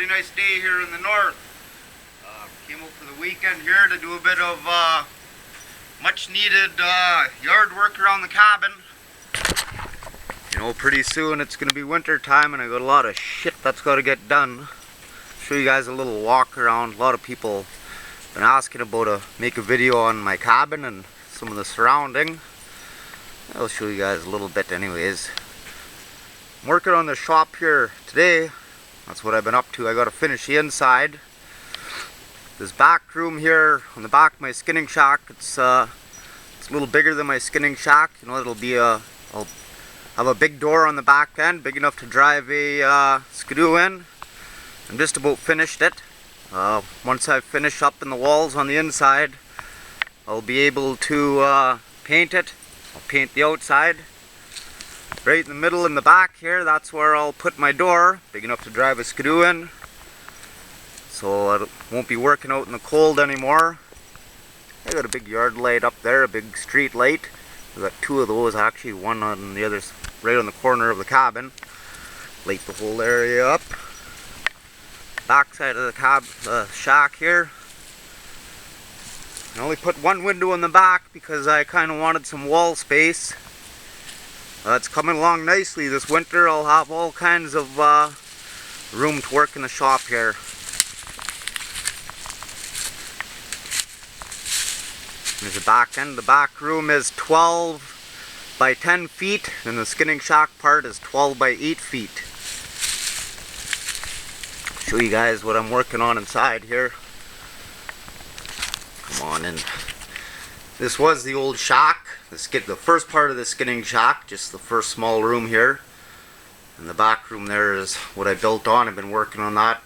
Pretty nice day here in the north. Came out for the weekend here to do a bit of much needed yard work around the cabin. You know, pretty soon it's going to be winter time and I got a lot of shit that's got to get done. Show you guys a little walk around. A lot of people been asking about make a video on my cabin and some of the surrounding. I'll show you guys a little bit anyways. I'm working on the shop here today. That's what I've been up to. I got to finish the inside. This back room here on the back of my skinning shack, it's a little bigger than my skinning shack. You know, I'll have a big door on the back end, big enough to drive a skidoo in. I'm just about finished it. Once I finish up in the walls on the inside, I'll be able to paint it. I'll paint the outside. Right in the middle in the back here, that's where I'll put my door, big enough to drive a skidoo in. So I won't be working out in the cold anymore. I got a big yard light up there, a big street light. I've got two of those, actually one on the other, right on the corner of the cabin. Light the whole area up. Back side of the shack here. I only put one window in the back because I kind of wanted some wall space. It's coming along nicely this winter. I'll have all kinds of room to work in the shop here. There's the back end. The back room is 12 by 10 feet and the skinning shack part is 12 by 8 feet. Show you guys what I'm working on inside here. Come on in. This was the old shack. The first part of the skinning shack, just the first small room here. And the back room there is what I built on. I've been working on that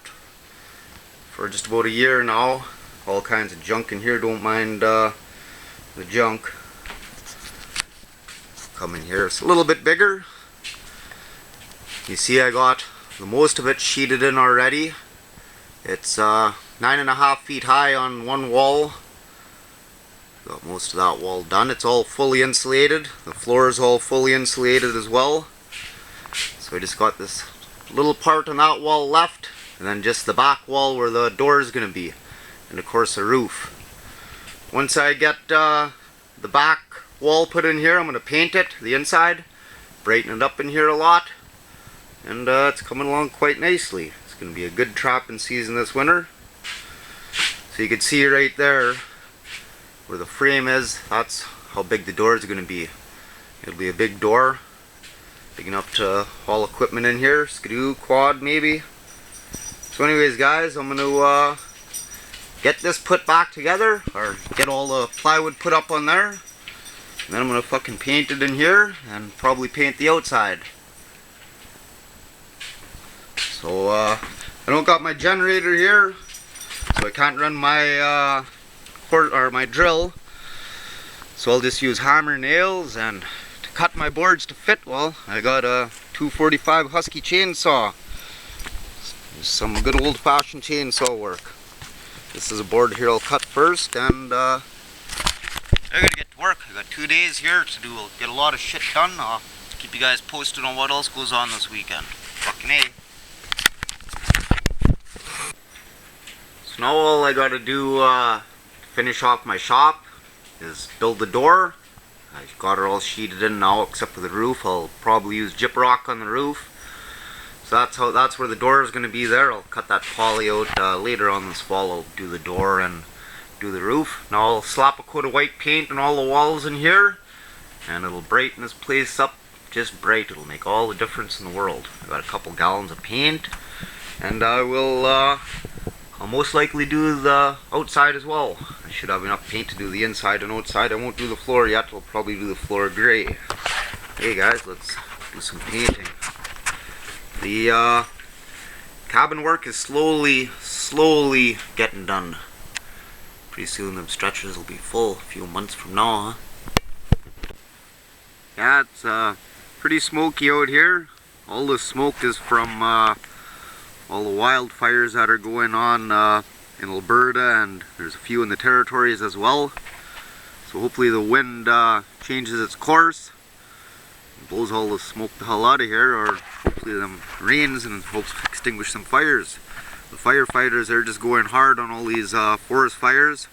for just about a year now. All kinds of junk in here, don't mind the junk. Come in here, it's a little bit bigger. You see I got the most of it sheeted in already. It's 9.5 feet high on one wall. Got most of that wall done. It's all fully insulated. The floor is all fully insulated as well. So I just got this little part on that wall left, and then just the back wall where the door is going to be, and of course the roof. Once I get the back wall put in here, I'm going to paint it, the inside, brighten it up in here a lot, and it's coming along quite nicely. It's going to be a good trapping season this winter. So you can see right there where the frame is, that's how big the door is going to be. It'll be a big door, big enough to haul equipment in here, skidoo, quad maybe. So anyways guys, I'm going to get this put back together, or get all the plywood put up on there, and then I'm going to fucking paint it in here and probably paint the outside. So I don't got my generator here, so I can't run my my drill, so I'll just use hammer nails, and to cut my boards to fit, well, I got a 245 Husky chainsaw. Some good old-fashioned chainsaw work. This is a board here I'll cut first, and I gotta get to work. I got 2 days here to get a lot of shit done. I'll keep you guys posted on what else goes on this weekend. Fucking A. So now all I gotta do finish off my shop is build the door. I got it all sheeted in now except for the roof. I'll probably use gyprock on the roof. So that's where the door is going to be there. I'll cut that poly out later on this fall. I'll do the door and do the roof. Now I'll slap a coat of white paint on all the walls in here, and it'll brighten this place up just bright. It'll make all the difference in the world. I've got a couple gallons of paint, and I'll most likely do the outside as well. I should have enough paint to do the inside and outside. I won't do the floor yet. I'll probably do the floor gray. Hey guys, let's do some painting. The cabin work is slowly getting done. Pretty soon them stretchers will be full, a few months from now, huh? Yeah, it's pretty smoky out here. All the smoke is from all the wildfires that are going on in Alberta, and there's a few in the territories as well. So hopefully the wind changes its course, blows all the smoke the hell out of here, or hopefully them rains and helps extinguish some fires. The firefighters are just going hard on all these forest fires.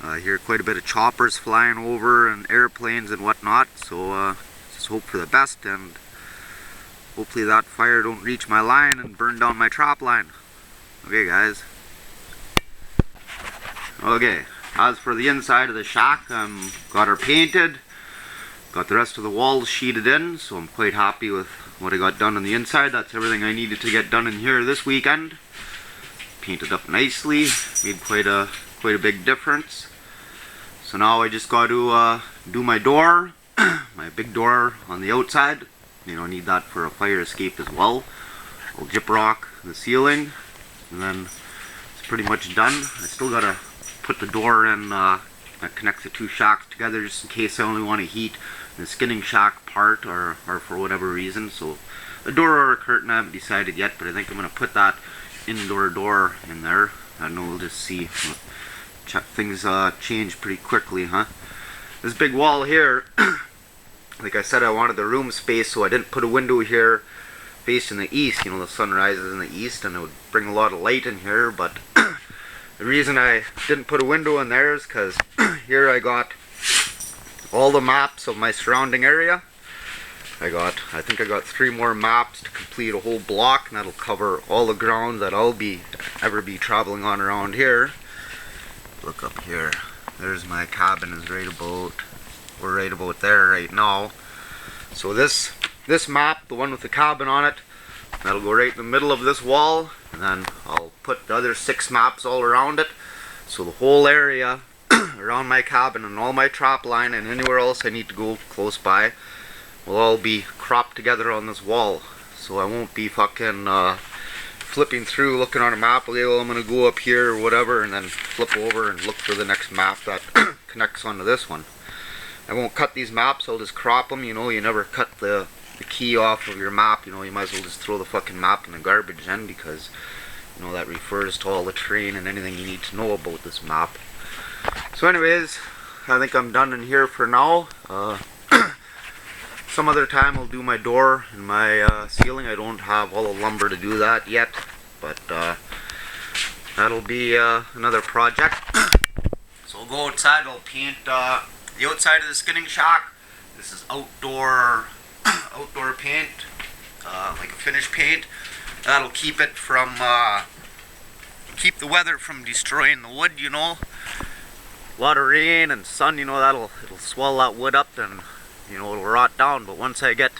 I hear quite a bit of choppers flying over and airplanes and whatnot, so just hope for the best, and hopefully that fire don't reach my line and burn down my trap line. Okay guys. Okay, as for the inside of the shack, got her painted, got the rest of the walls sheeted in, so I'm quite happy with what I got done on the inside. That's everything I needed to get done in here this weekend. Painted up nicely, made quite a big difference. So now I just got to do my door, my big door on the outside. You know, I need that for a fire escape as well. I'll gyprock the ceiling, and then it's pretty much done. I still gotta put the door in that connects the two shacks together, just in case I only want to heat the skinning shack part or for whatever reason. So a door or a curtain, I haven't decided yet, but I think I'm gonna put that indoor door in there. I don't know, we'll just see. Things change pretty quickly, huh? This big wall here, like I said, I wanted the room space, so I didn't put a window here facing the east. You know, the sun rises in the east and it would bring a lot of light in here, but the reason I didn't put a window in there is because here I got all the maps of my surrounding area. I think I got 3 more maps to complete a whole block, and that'll cover all the ground that I'll ever be traveling on around here. Look up here. There's my cabin, is we're right about there right now. So this map, the one with the cabin on it, that'll go right in the middle of this wall, and then I'll put the other 6 maps all around it. So the whole area around my cabin and all my trap line and anywhere else I need to go close by will all be cropped together on this wall. So I won't be fucking flipping through looking on a map, okay, well I'm gonna go up here or whatever, and then flip over and look for the next map that connects onto this one. I won't cut these maps, I'll just crop them. You know, you never cut the key off of your map. You know, you might as well just throw the fucking map in the garbage then, because you know that refers to all the terrain and anything you need to know about this map. So anyways, I think I'm done in here for now. Some other time I'll do my door and my ceiling. I don't have all the lumber to do that yet, but that'll be another project. So I'll go outside, I'll paint the outside of the skinning shack. This is outdoor paint, like a finish paint. That'll keep it from, keep the weather from destroying the wood, you know. A lot of rain and sun, you know, it'll swell that wood up and, you know, it'll rot down. But once I get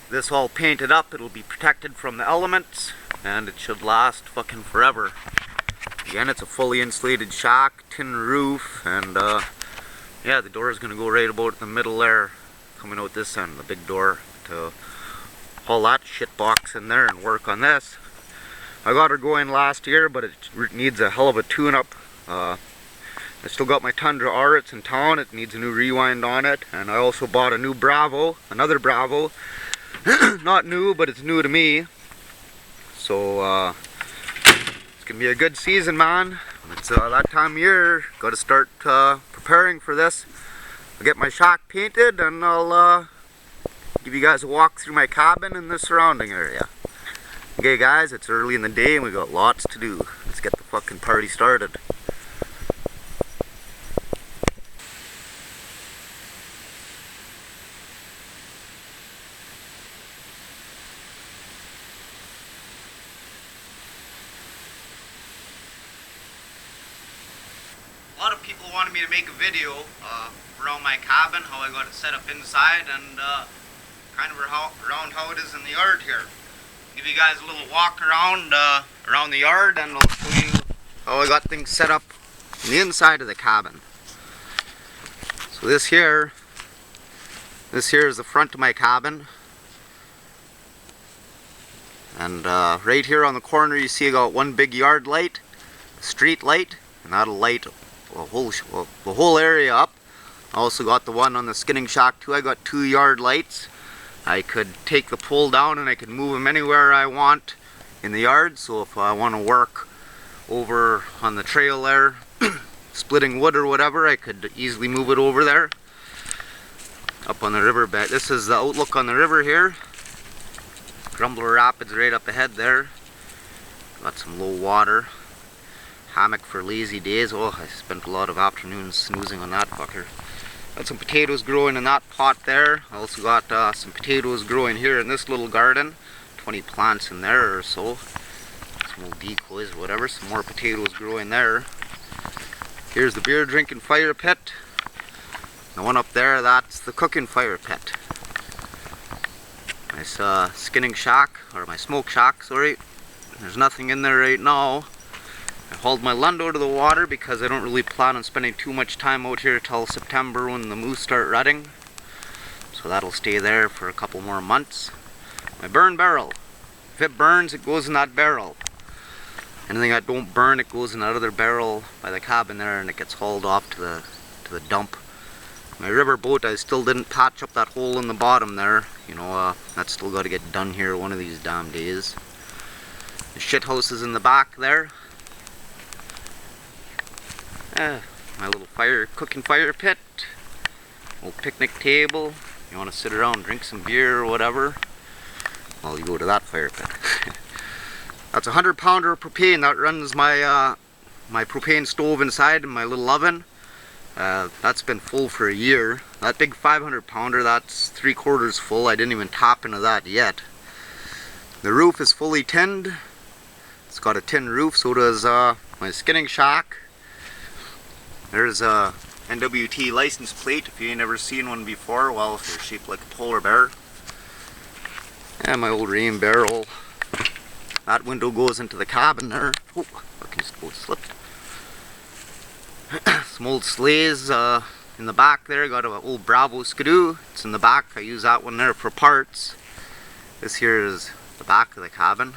this all painted up, it'll be protected from the elements, and it should last fucking forever. Again, it's a fully insulated shack, tin roof, and yeah, the door is going to go right about in the middle there, coming out this end, the big door, to haul that shit box in there and work on this. I got her going last year, but it needs a hell of a tune-up. I still got my Tundra R, it's in town, it needs a new rewind on it, and I also bought a new Bravo, another Bravo. Not new, but it's new to me. So it's gonna be a good season, man. It's that time of year, gotta start preparing for this. I'll get my shack painted and I'll give you guys a walk through my cabin and the surrounding area. Okay guys, it's early in the day and we got lots to do. Let's get the fucking party started. A lot of people wanted me to make a video around my cabin, how I got it set up inside, and kind of around how it is in the yard here. Give you guys a little walk around the yard, and I'll show you how I got things set up on the inside of the cabin. So this here is the front of my cabin, and right here on the corner you see I got one big yard light, street light, and that'll light the whole area up. I also got the one on the skinning shack too. I got 2 yard lights. I could take the pole down and I could move them anywhere I want in the yard. So if I want to work over on the trail there, splitting wood or whatever, I could easily move it over there. Up on the riverbed. This is the outlook on the river here. Grumbler Rapids right up ahead there. Got some low water. Hammock for lazy days. Oh, I spent a lot of afternoons snoozing on that fucker. Got some potatoes growing in that pot there. I also got some potatoes growing here in this little garden. 20 plants in there or so. Some little decoys or whatever. Some more potatoes growing there. Here's the beer drinking fire pit. The one up there, that's the cooking fire pit. Nice skinning shack, or my smoke shack, sorry. There's nothing in there right now. I hauled my lund out of the water because I don't really plan on spending too much time out here till September when the moose start rutting. So that'll stay there for a couple more months. My burn barrel. If it burns, it goes in that barrel. Anything that don't burn, it goes in that other barrel by the cabin there and it gets hauled off to the dump. My river boat, I still didn't patch up that hole in the bottom there. You know, that's still got to get done here one of these damn days. The shit house is in the back there. My little cooking fire pit. Old picnic table. You want to sit around, drink some beer or whatever, well, you go to that fire pit. That's a 100-pounder of propane. That runs my my propane stove inside and my little oven. That's been full for a year. That big 500-pounder, that's 3/4 full. I didn't even tap into that yet. The roof is fully tinned. It's got a tin roof, so does my skinning shack. There's a NWT license plate. If you ain't ever seen one before, well, if they're shaped like a polar bear. And my old rain barrel. That window goes into the cabin there. Oh, I can just go slip. Some old sleighs in the back there. Got an old Bravo Skidoo. It's in the back. I use that one there for parts. This here is the back of the cabin.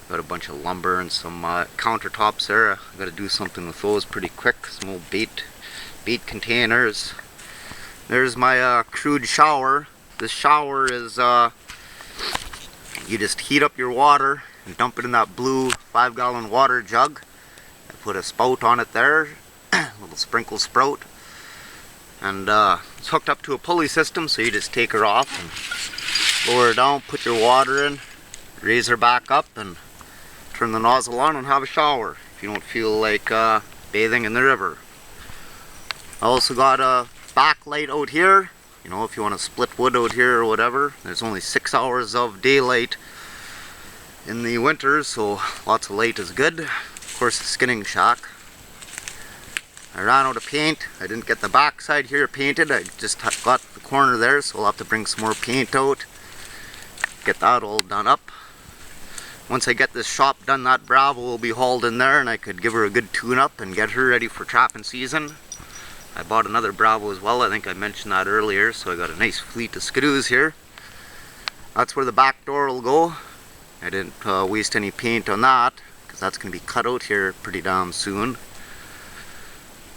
Got a bunch of lumber and some countertops there. I got to do something with those pretty quick. Some old bait containers. There's my crude shower. This shower is you just heat up your water and dump it in that blue 5-gallon water jug. I put a spout on it there, a little sprinkle sprout, and it's hooked up to a pulley system, so you just take her off and lower her down, put your water in, raise her back up, and turn the nozzle on and have a shower if you don't feel like bathing in the river. I also got a backlight out here. You know, if you want to split wood out here or whatever. There's only 6 hours of daylight in the winter, so lots of light is good. Of course, the skinning shack. I ran out of paint. I didn't get the back side here painted. I just got the corner there, so I'll have to bring some more paint out. Get that all done up. Once I get this shop done, that Bravo will be hauled in there and I could give her a good tune-up and get her ready for trapping season. I bought another Bravo as well. I think I mentioned that earlier, so I got a nice fleet of Skidoos here. That's where the back door will go. I didn't waste any paint on that because that's going to be cut out here pretty damn soon.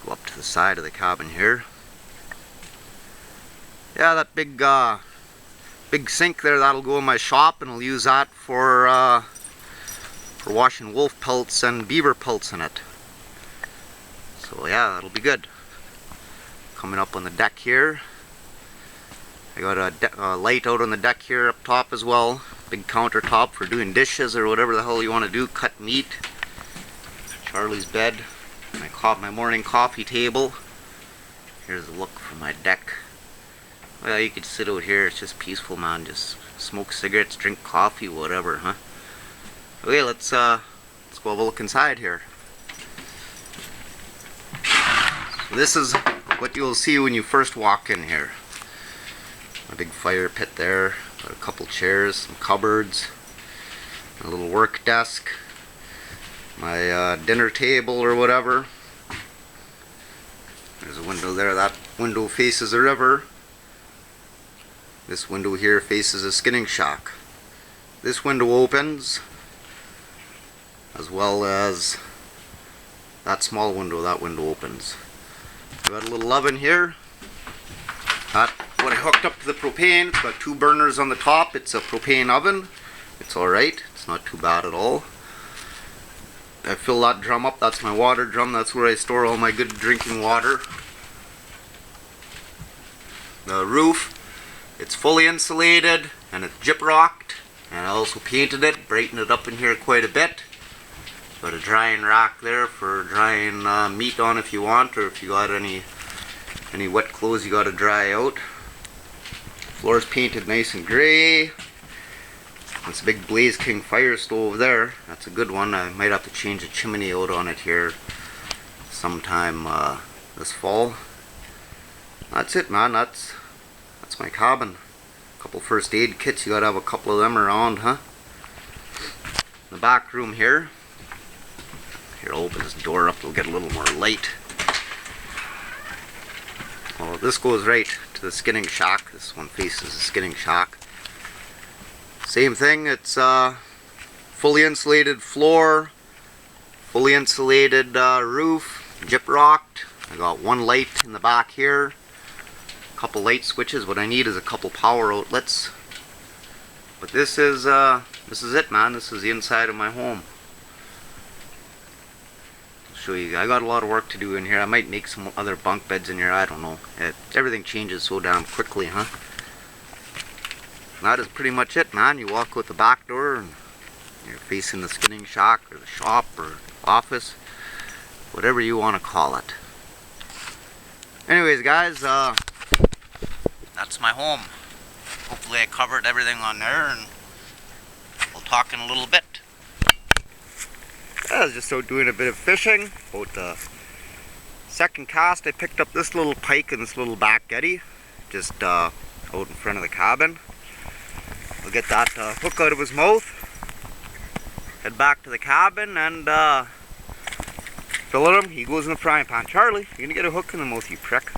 Go up to the side of the cabin here. Yeah, that big sink there, that'll go in my shop, and I'll use that for washing wolf pelts and beaver pelts in it. So yeah, that'll be good. Coming up on the deck here. I got a light out on the deck here up top as well. Big countertop for doing dishes or whatever the hell you want to do. Cut meat. Charlie's bed. My morning coffee table. Here's a look from my deck. Well, you could sit out here. It's just peaceful, man. Just smoke cigarettes, drink coffee, whatever, huh? Okay, let's go have a look inside here. So this is what you'll see when you first walk in here. A big fire pit there, got a couple chairs, some cupboards, a little work desk, my dinner table or whatever. There's a window there. That window faces the river. This window here faces a skinning shack. This window opens, as well as that small window. That window opens. I've got a little oven here. That's what I hooked up to the propane. It's got 2 burners on the top. It's a propane oven. It's alright. It's not too bad at all. I fill that drum up. That's my water drum. That's where I store all my good drinking water. The roof, it's fully insulated and it's gyprocked. And I also painted it, brightened it up in here quite a bit. Got a drying rack there for drying meat on if you want, or if you got any wet clothes you got to dry out. Floor's painted nice and gray. It's a big Blaze King fire stove there. That's a good one. I might have to change the chimney out on it here sometime this fall. That's it, man. That's my cabin. A couple first aid kits. You gotta have a couple of them around, huh? The back room here. Here, I'll open this door up. It'll get a little more light. Well, this goes right to the skinning shack. This one faces the skinning shack. Same thing. It's fully insulated floor, fully insulated roof, gyp rocked. I got one light in the back here. Couple light switches. What I need is a couple power outlets. But this is it, man. This is the inside of my home. I'll show you. I got a lot of work to do in here. I might make some other bunk beds in here. I don't know. Everything changes so damn quickly, huh? That is pretty much it, man. You walk out the back door and you're facing the skinning shack or the shop or office, whatever you want to call it. Anyways, guys, that's my home. Hopefully I covered everything on there, and we'll talk in a little bit. I was just out doing a bit of fishing. About the second cast, I picked up this little pike and this little back eddy, just out in front of the cabin. I'll get that hook out of his mouth, head back to the cabin, and fill him. He goes in the frying pan. Charlie, you're gonna get a hook in the mouth, you prick.